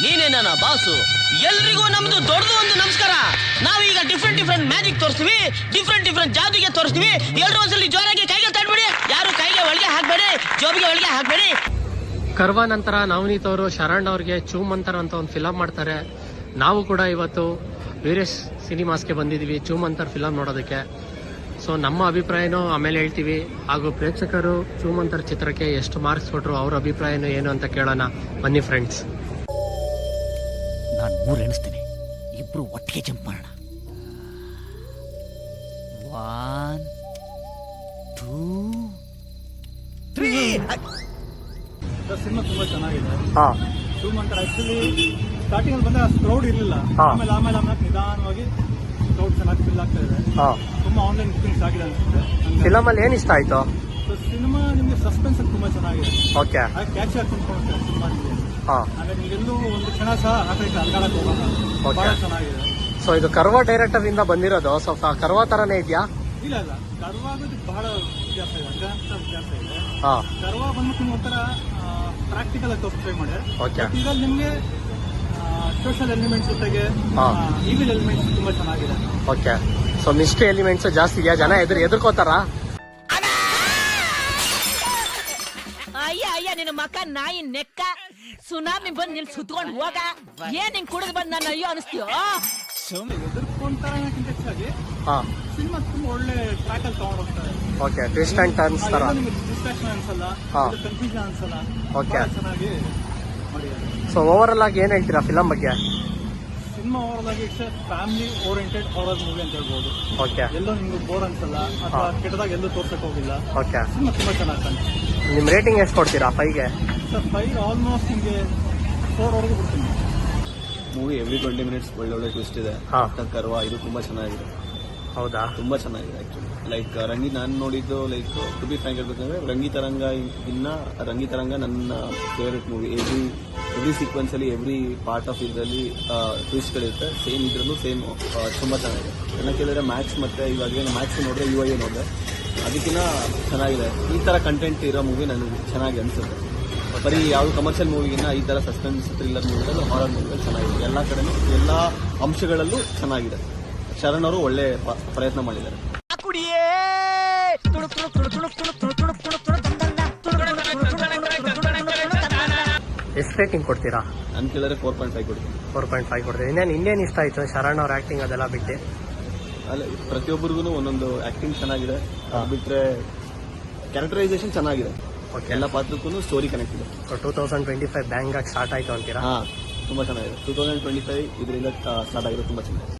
ನೀನೇ ನನ್ನ ಬಾಸು. ಎಲ್ರಿಗೂ ನಮ್ದು ದೊಡ್ಡದು ಒಂದು ನಮಸ್ಕಾರ. ನಾವೀಗ ಡಿಫ್ರೆಂಟ್ ಮ್ಯಾಜಿಕ್ ತೋರಿಸ್ತೀವಿ, ಡಿಫ್ರೆಂಟ್ ಜಾದುಗೆ ತೋರಿಸ್ತೀವಿ. ಎಲ್ಲರೂ ಒಂದ್ಸಲಿ ಜೋರಾಗಿ ಕೈಗೆ ತಡ್ಬಿಡಿ. ಯಾರು ಕೈಗೆ ಒಳಗೆ ಹಾಕ್ಬೇಡಿ, ಜೋಬಿಗೆ ಒಳಗೆ ಹಾಕ್ಬೇಡಿ. ಕರ್ವ ನಂತರ ನವನೀತ್ ಅವರು ಶರಣ್ ಅವ್ರಿಗೆ ಚೂಮಂತರ ಅಂತ ಒಂದು ಫಿಲಮ್ ಮಾಡ್ತಾರೆ. ನಾವು ಕೂಡ ಇವತ್ತು ವೀರೇಶ್ ಸಿನಿಮಾಸ್ಗೆ ಬಂದಿದ್ದೀವಿ ಚೂಮಂತರ್ ಫಿಲಮ್ ನೋಡೋದಕ್ಕೆ. ಸೊ ನಮ್ಮ ಅಭಿಪ್ರಾಯನೂ ಆಮೇಲೆ ಹೇಳ್ತೀವಿ, ಹಾಗೂ ಪ್ರೇಕ್ಷಕರು ಚೂಮಂತರ್ ಚಿತ್ರಕ್ಕೆ ಎಷ್ಟು ಮಾರ್ಕ್ಸ್ ಕೊಟ್ಟರು, ಅವ್ರ ಅಭಿಪ್ರಾಯನೂ ಏನು ಅಂತ ಕೇಳೋಣ. ಬನ್ನಿ ಫ್ರೆಂಡ್ಸ್. ನಾನು 3 ಎಣಿಸ್ತೀನಿ, ಇಬ್ರು ಒಟ್ಟಿಗೆ ಜಂಪ್ ಮಾಡೋಣ. 1 2 3. ಸಿನಿಮಾ ತುಂಬಾ ಚೆನ್ನಾಗಿದೆ. ಚೂಮಂತರ ಆಕ್ಚುಲಿ ಸ್ಟಾರ್ಟಿಂಗ್ ಅಲ್ಲಿ ಬಂದ್ರೆ ಅಷ್ಟು ಕ್ರೌಡ್ ಇರಲಿಲ್ಲ. ಆಮೇಲೆ ನಿಧಾನವಾಗಿ ಕ್ರೌಡ್ ಚೆನ್ನಾಗಿ ಫಿಲ್ ಆಗ್ತಾ ಇದೆ. ತುಂಬಾ ಆನ್ಲೈನ್ ಬುಕಿಂಗ್ಸ್ ಆಗಿದೆ ಅನ್ಸುತ್ತೆ. ಫಿಲಮ್ ಅಲ್ಲಿ ಏನ್ ಇಷ್ಟ ಆಯ್ತು? ಸಿನಿಮಾ ನಿಮ್ಗೆ ಸಸ್ಪೆನ್ಸ್ ತುಂಬಾ ಚೆನ್ನಾಗಿದೆ. ಓಕೆ, ಕ್ಯಾಚ್ ಹಾಕೊಂಡು ಸಿನಿಮಾ ನಿಮಗೆ. ಆಮೇಲೆ ನಿಮ್ಗೆಲ್ಲೂ ಒಂದು ಕ್ಷಣ ಸಹ ಆ ಕಡೆ ಅಲ್ಗಾಡಕ್ ಹೋಗೋಣ. ಬಹಳ ಚೆನ್ನಾಗಿದೆ. ಸೊ ಇದು ಕರ್ವ ಡೈರೆಕ್ಟರ್ ಇಂದ ಬಂದಿರೋದು, ಸ್ವಲ್ಪ ಕರ್ವ ತರನೇ ಇದೆಯಾ? ಇಲ್ಲ ಕರ್ವ ಆಗೋದು ಬಹಳ ವ್ಯತ್ಯಾಸ ಇದೆ, ವ್ಯತ್ಯಾಸ ಇದೆ. ಕರ್ವ ಬಂದ್ಬಿಟ್ಟು ನಿಮ್ಗೆ ಒಂಥರ ಪ್ರಾಕ್ಟಿಕಲ್ ಆಗಿ ಟ್ರೈ ಮಾಡಿ. ಇದ್ರಲ್ಲಿ ನಿಮ್ಗೆ ಸೋಷಿಯಲ್ ಎಲಿಮೆಂಟ್ಸ್ ಜೊತೆಗೆ ಈವಿಲ್ ಎಲಿಮೆಂಟ್ಸ್ ತುಂಬಾ ಚೆನ್ನಾಗಿದೆ. ಓಕೆ, ಸೊ ಮಿಸ್ಟ್ರಿ ಎಲಿಮೆಂಟ್ಸ್ ಜಾಸ್ತಿ ಇದೆಯಾ? ಜನ ಎದುರ್ಕೋತಾರ? ಅಯ್ಯ ನಿನ್ನ ಮಕ್ಕ ನಾಯಿ ನೆಕ್ಕ ಸುನಾಮಿ ಬಂದ್ ನಿಲ್ ಸುತ್ಕೊಂಡ್ ಹೋಗ. ಏನ್ ಹಿಂಗ್ ಕುಡಿದ್ ಬಂದ್ ನಾನು ಅಯ್ಯೋ ಅನಿಸ್ತೀಯೋ? ಎದುರ್ಕೊಂತಾರಕ್ಕಿಂತ ಹೆಚ್ಚಾಗಿ ಸಿನಿಮಾ ತುಂಬಾ ಒಳ್ಳೆ ಟ್ರ್ಯಾಕ್ ಅಲ್ಲಿ ತಗೊಂಡ್ ಹೋಗ್ತಾರೆ. ಓಕೆ, ಟ್ವಿಸ್ಟ್ ಅಂಡ್ ಟರ್ನ್ಸ್ ತರ. ಡಿಸ್ಟ್ರಾಕ್ಷನ್ ಅನ್ಸಲ್ಲ, ಕನ್ಫ್ಯೂಷನ್ ಅನ್ಸಲ್ಲ. ಓಕೆ, ಚೆನ್ನಾಗಿ ಮಾಡಿದ್ದಾರೆ. ಸೊ ಓವರ್ ಆಗಿ ಏನ್ ಹೇಳ್ತೀರಾ ಫಿಲಂ ಬಗ್ಗೆ? ಸಿನಿಮಾ ಓವರ್ ಆಗಿ it's family oriented horror movie ಅಂತ ಹೇಳ್ಬೋದು. ಓಕೆ, ಎಲ್ಲೋ ನಿಮ್ಗೆ ಬೋರ್ ಅನ್ಸಲ್ಲ ಅಥವಾ ಕೆಟ್ಟದಾಗ ಎಲ್ಲೂ ತೋರ್ಸಕ್ ಹೋಗಿಲ್ಲ. ಓಕೆ, ಸಿನಿಮಾ ತುಂಬಾ ಚೆನ್ನಾಗಿ ಕಾಣಿಸ್ತು. ನಿಮ್ ರೇಟಿಂಗ್ ಎಷ್ಟು ಕೊಡ್ತೀರಾ 5ಗೆ? ಸರ್ 5 ಆಲ್ಮೋಸ್ಟ್ ನಿಮಗೆ 4 ವರೆಗೂ ಕೊಡ್ತೀನಿ. ಮೂವಿ ಎವ್ರಿ 20 ಮಿನಿಟ್ಸ್ ಒಳ್ಳೊಳ್ಳೆ ಟ್ವಿಸ್ಟ್ ಇದೆ. ಕರ್ವ ಇದು ತುಂಬಾ ಚೆನ್ನಾಗಿದೆ. ಹೌದಾ? ತುಂಬಾ ಚೆನ್ನಾಗಿದೆ ಆಕ್ಚುಲಿ. ಲೈಕ್ ರಂಗಿ ನಾನು ನೋಡಿದ್ದು, ಲೈಕ್ ಟು ಬಿ ಫ್ರಾಂಕ್ ಹೇಳ್ಬೇಕಂದ್ರೆ ರಂಗಿ ತರಂಗ ನನ್ನ ಫೇವರೇಟ್ ಮೂವಿ. ಎವ್ರಿ ಸೀಕ್ವೆನ್ಸ್ ಅಲ್ಲಿ ಎವ್ರಿ ಪಾರ್ಟ್ ಆಫ್ ಇದರಲ್ಲಿ ಟ್ವಿಸ್ಟ್ಗಳಿರುತ್ತೆ. ಸೇಮ್ ಇದ್ರಲ್ಲೂ ಸೇಮ್ ತುಂಬಾ ಚೆನ್ನಾಗಿದೆ. ನನ್ನ ಕೇಳಿದ್ರೆ ಮ್ಯಾಕ್ಸ್ ಮತ್ತೆ ಇವಾಗ ಮ್ಯಾಕ್ಸ್ ನೋಡಿದ್ರೆ UIA ನೋಡಿದ್ರೆ ಅದಕ್ಕಿಂತ ಚೆನ್ನಾಗಿದೆ. ಈ ತರ ಕಂಟೆಂಟ್ ಇರೋ ಮೂವಿ ನನಗೆ ಚೆನ್ನಾಗಿ ಅನ್ಸುತ್ತೆ. ಬರೀ ಯಾವ್ದು ಕಮರ್ಷಿಯಲ್ ಮೂವಿಗಿನ್ನ ಈ ತರ ಸಸ್ಪೆನ್ಸ್ ಥ್ರಿಲ್ಲರ್ ಮೂವಿಗಳು, ಹಾರರ್ ಮೂವಿಗಳು ಚೆನ್ನಾಗಿದೆ. ಎಲ್ಲ ಕಡೆನೂ ಎಲ್ಲ ಅಂಶಗಳಲ್ಲೂ ಚೆನ್ನಾಗಿದೆ. ಶರಣ್ ಅವರು ಒಳ್ಳೆ ಪ್ರಯತ್ನ ಮಾಡಿದ್ದಾರೆ. ಎಷ್ಟು ರೇಟಿಂಗ್ ಕೊಡ್ತೀರಾ? ನನ್ ಕೇಳಿದ್ರೆ 4.5 ಕೊಡ್ತೀನಿ. 4.5 ಕೊಡ್ತೀವಿ. ಇನ್ನೇನು ಇಷ್ಟ ಆಯ್ತು ಶರಣ್ ಅವ್ರ ಆಕ್ಟಿಂಗ್ ಅದೆಲ್ಲ ಬಿಟ್ಟು? ಅಲ್ಲ, ಪ್ರತಿಯೊಬ್ಬರಿಗೂ ಒಂದೊಂದು ಆಕ್ಟಿಂಗ್ ಚೆನ್ನಾಗಿದೆ. ಅದು ಬಿಟ್ರೆ ಕ್ಯಾರೆಕ್ಟರೈಸೇಷನ್ ಚೆನ್ನಾಗಿದೆ. ಎಲ್ಲ ಪಾತ್ರಕ್ಕೂ ಸ್ಟೋರಿ ಕನೆಕ್ಟ್ ಇದೆ. 2025 ಬ್ಯಾಂಗ್ ಆಗಿ ಸ್ಟಾರ್ಟ್ ಆಯ್ತು ಅಂತೀರಾ? ತುಂಬಾ ಚೆನ್ನಾಗಿದೆ. 2025 ಇದರಿಂದ ಸ್ಟಾರ್ಟ್ ಆಗಿದೆ, ತುಂಬಾ ಚೆನ್ನಾಗಿದೆ.